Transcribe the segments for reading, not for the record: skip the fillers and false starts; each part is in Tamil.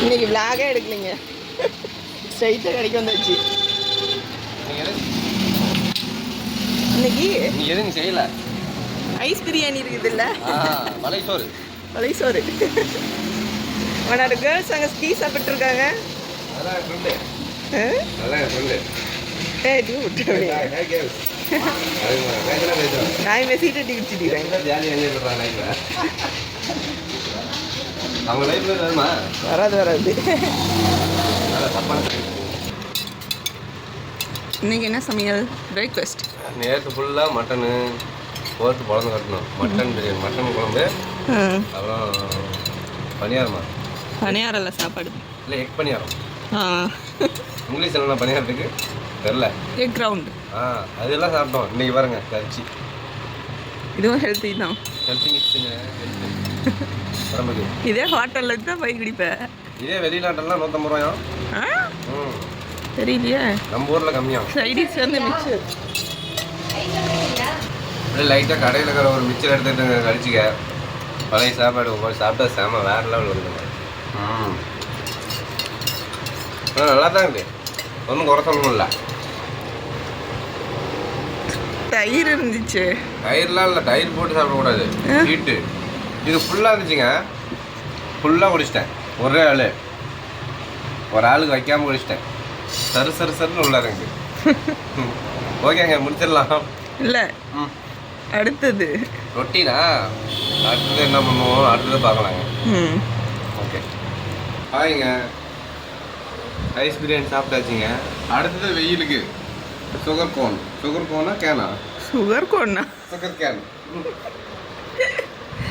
இன்னைக்கு விளாகே எடுக்கலைங்க, ஸ்ட்ரைட்டாக கடைக்கு வந்தாச்சு. இன்னைக்கு நீ எதுவும் செய்யல. ஐஸ் பிரியாணி இருக்குது இல்லை, மலைசோறு மலைசோறு. உன்னோட கேர்ள்ஸ் அங்கே ஸ்கீ சாப்பிட்ருக்காங்க. நான் மெசீட்டை டிக்கிச்சிட்டேன். வராது வராது. இன்னைக்கு என்ன சமையல்? பிரேக்ஃபாஸ்ட். நேற்று ஃபுல்லாக மட்டனு போட்டு குழம்பு கட்டணும். மட்டன் பிரியாணி, மட்டன் குழம்பு, அப்புறம் பனியாரமா, பனியாரம் இல்லை சாப்பாடு இல்லை, எக் பனியாரம். இங்கிலீஷ் என்ன பனியாரத்துக்கு தெரில, எக் ரவுண்டு. அதெல்லாம் சாப்பிட்டோம். இன்றைக்கி பாருங்க கரிச்சி. இதுவும் ஹெல்த்தி தான். ஹெல்த்தி மிக்ஸுங்க, உடம்புக்கு. இதே ஹோட்டலில் தான் போய் குடிப்பேன். இதே வெளிநாட்டெல்லாம் 150 ரூபாயா? தெரியலையே, நம்ம ஊரில் கம்மியாக. சைடிஸ் வந்து மிக்சர் அப்படியே லைட்டாக கடையில் இருக்கிற ஒரு மிக்சர் எடுத்துகிட்டு கழிச்சிக்க. பழைய சாப்பாடு போய் சாப்பிட்டா செம வேறு லெவல் வருதுங்க. நல்லா தான் இருக்குது, ஒன்றும் குறை சொல்லணும்ல. தயிர் இருந்துச்சு. தயிர்லாம் இல்லை, தயிர் போட்டு சாப்பிடக்கூடாது, ஹீட்டு. இது ஃபுல்லாக இருந்துச்சுங்க, ஃபுல்லாக குடிச்சிட்டேன். ஒரே ஆள், ஒரு ஆளுக்கு வைக்காமல் குடிச்சிட்டேன். சரு சரு சருன்னு உள்ள இருக்கு. ஓகேங்க, முடிச்சிடலாம். இல்லை, அடுத்தது ரொட்டினா. அடுத்தது என்ன பண்ணுவோம், அடுத்தது பார்க்கலாங்க. ஓகே, ஹாய்ங்க. ரைஸ் பிரியாணி சாப்பிட்டாச்சுங்க. அடுத்தது வெயிலுக்கு சுகர் கோன். சுகர் கோனா கேனா? சுகர் கோனா, சுகர் கேன்.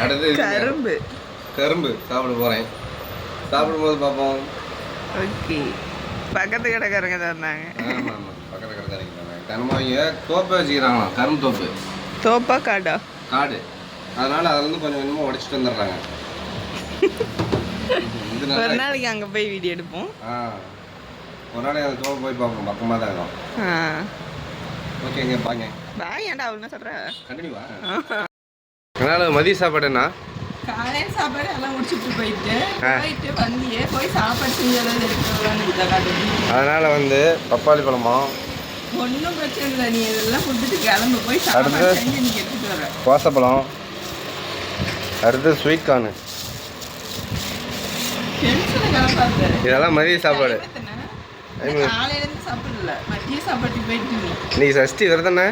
அடுத்து கரும்பு. கரும்பு சாப்பிட போகிறேன். சாப்பிடும்போது பார்ப்போம். ஓகே, பக்கத்து கடைக்காரங்க தான் இருந்தாங்க. ஆமாம் ஆமாம், பக்கத்து கடைக்காரங்க தாங்க. தினமும் தோப்பை வச்சுக்கிறாங்களாம், கரும்பு தோப்பு. தோப்பா காடா? காடு. அதனால் அதில் கொஞ்சம் கொஞ்சமாக உடச்சிட்டு வந்துடுறாங்க. ஒரு நாளைக்கு அங்கே போய் வீடியோ எடுப்போம். ஒரு நாளைக்கு அந்த தோப்பை போய் பார்ப்போம், பக்கமாக தான் இருக்கும். ஓகேங்க, பாங்க. பாய். ஏன்டா அவ்வளோ சொல்கிற? கண்டினியூவா. அதனால் மதிய சாப்பாடு என்ன? காலையில் சாப்பாடு எல்லாம் முடிச்சுட்டு போயிட்டு வந்தியே போய் சாப்பாடு செஞ்சு எடுத்துட்டு. அதனால் வந்து பப்பாளி பழமா ஒன்றும் பிரச்சனை இல்லை, நீ இதெல்லாம் கொடுத்துட்டு கிளம்பு, போய் சாப்பாடு செஞ்சு நீ எடுத்துட்டு வர. கோசப்பழம், அடுத்து ஸ்வீட் கார்னு. இதெல்லாம் மதிய சாப்பாடு. காலையிலேருந்து சாப்பிடல, மதிய சாப்பாட்டுக்கு போயிட்டு. இன்னைக்கு சஷ்டி விரதண்ணே.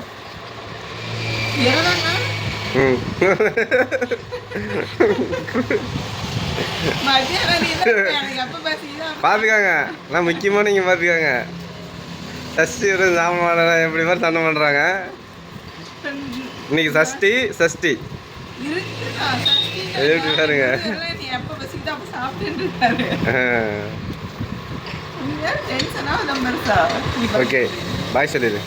பார்த்துக்காங்க, நான் முக்கியமாக நீங்கள் பார்த்துக்காங்க. சஷ்டி விரதம் சாப்பிட எப்படி மாதிரி சண்டை பண்ணுறாங்க. இன்னைக்கு சஷ்டி சஷ்டி எப்படி பாருங்க. ஓகே, பாய் சொல்லிடு.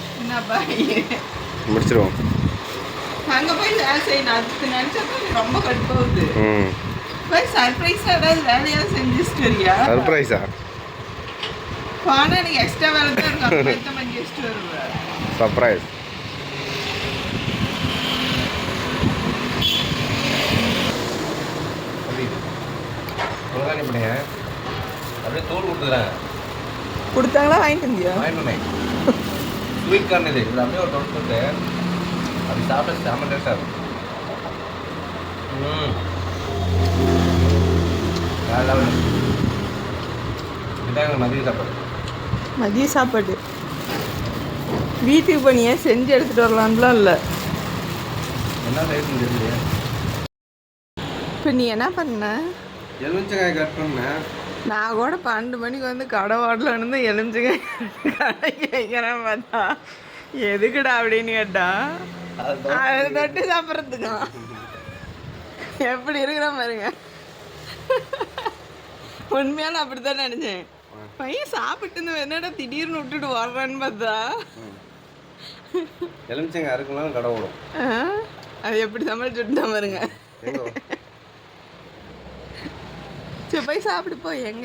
முடிச்சிருவோம். அங்கே போய் வேலை செய்யணும், அதுக்கு நினச்சா ரொம்ப கடுப்பாகுது. போய் சர்ப்ரைஸாக ஏதாவது வேலையாக செஞ்சுட்டு வரியா? சர்ப்ரைஸா? ஆனால் எனக்கு எக்ஸ்ட்ரா வேலை தான் இருக்கும், எத்தனை மணிக்கு கெஸ்ட் வருவேன். சர்ப்ரைஸ். அப்படியே தோல் கொடுத்துக்கிறேன். கொடுத்தாங்களா? வாங்கிட்டு வந்தியா? வாங்கிட்டு ஸ்வீட் கார்ன். இது இதில் அப்படியே ஒரு தொட்டு அப்படி சாப்பிட்டு செம்ம டேஸ்டாக இருக்கும். இதாங்க மதிய சாப்பாடு. மதிய சாப்பாடு வீட்டுக்கு பண்ணியே செஞ்சு எடுத்துகிட்டு வரலான்லாம் இல்லை. என்ன ரைஸ் தெரியல. இப்போ நீ என்ன பண்ண? எலுமிச்சங்காய் கட் பண்ணேன். நான் கூட 12 மணிக்கு வந்து கடை வாடலான்னு எலுமிச்சங்காய் கடைக்கு வைக்கிறேன். பார்த்தா எதுக்குடா அப்படின்னு கேட்டா, அது தொட்டு சாப்பிட்றதுக்கா. எப்படி இருக்கிற பாருங்க. உண்மையால அப்படித்தான் நினைச்சேன். பையன் சாப்பிட்டு என்னடா திடீர்னு விட்டுட்டு வர்றான்னு பார்த்தா எலுமிச்சங்காய் அறுக்கலாம் கடை விடும். அது எப்படி சமைச்சுட்டு தான் பாருங்க. சரி போய் சாப்பிட்டு போய் எங்க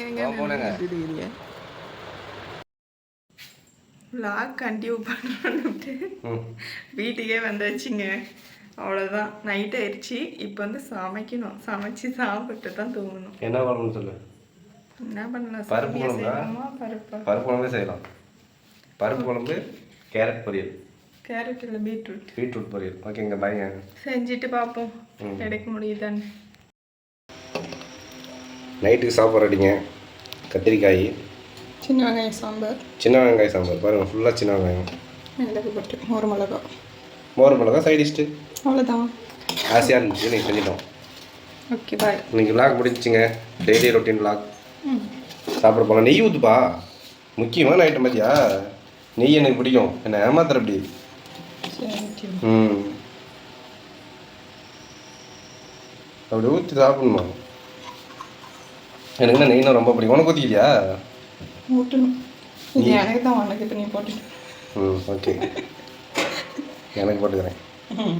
விளாக் கண்டினியூ பண்ணுறோன்னுட்டு வீட்டுக்கே வந்தாச்சுங்க. அவ்வளோதான், நைட் ஆயிடுச்சு. இப்போ வந்து சமைக்கணும், சமைச்சு சாப்பிட்டு தான் தூங்கணும். என்ன பண்ணணும்னு சொல்லு. என்ன பண்ணலாம்? பருப்பு சேமியா குழம்பா? செய்யலாமா? பருப்பா? பருப்பு குழம்பே செய்யலாம். பருப்பு குழம்பு, கேரட் பொரியல், கேரட் இல்லை பீட்ரூட். பீட்ரூட் பொரியல். ஓகேங்க, பாய்ங்க. செஞ்சுட்டு பார்ப்போம் கிடைக்க முடியுதான்னு. நைட்டுக்கு சாப்பாடு அடிங்க. கத்திரிக்காய், சின்ன வெங்காயம் சாம்பார், சின்ன வெங்காய சாம்பார். பாருங்கள், ஃபுல்லாக சின்ன வெங்காயம், மிளகு போட்டு ஒரு மிளகா, மோர் மிளகா, சைடிஷ்ட்டு. அவ்வளோதான். ஆசையாக இருந்துச்சு, நீங்கள் செஞ்சிட்டோம். Okay bye. இன்னைக்கு விளாக் முடிஞ்சுங்க. Daily routine vlog. ம் சாப்பிட போகலாம். நெய் ஊற்றுப்பா, முக்கியமான ஐட்டம் பார்த்தியா? நெய் எனக்கு பிடிக்கும். என்ன ஏமாத்துற அப்படி. சரி. அப்படி ஊற்றி சாப்பிடணுமா? எனக்கு என்ன நெய்னா ரொம்ப பிடிக்கும். உனக்கு ஊற்றிக்கிறியா? ஊட்டணும். இது எனக்கு தான், உனக்கு இப்போ நீ போட்டுட்டு. ஓகே. எனக்கு போட்டுக்கிறேன். ம்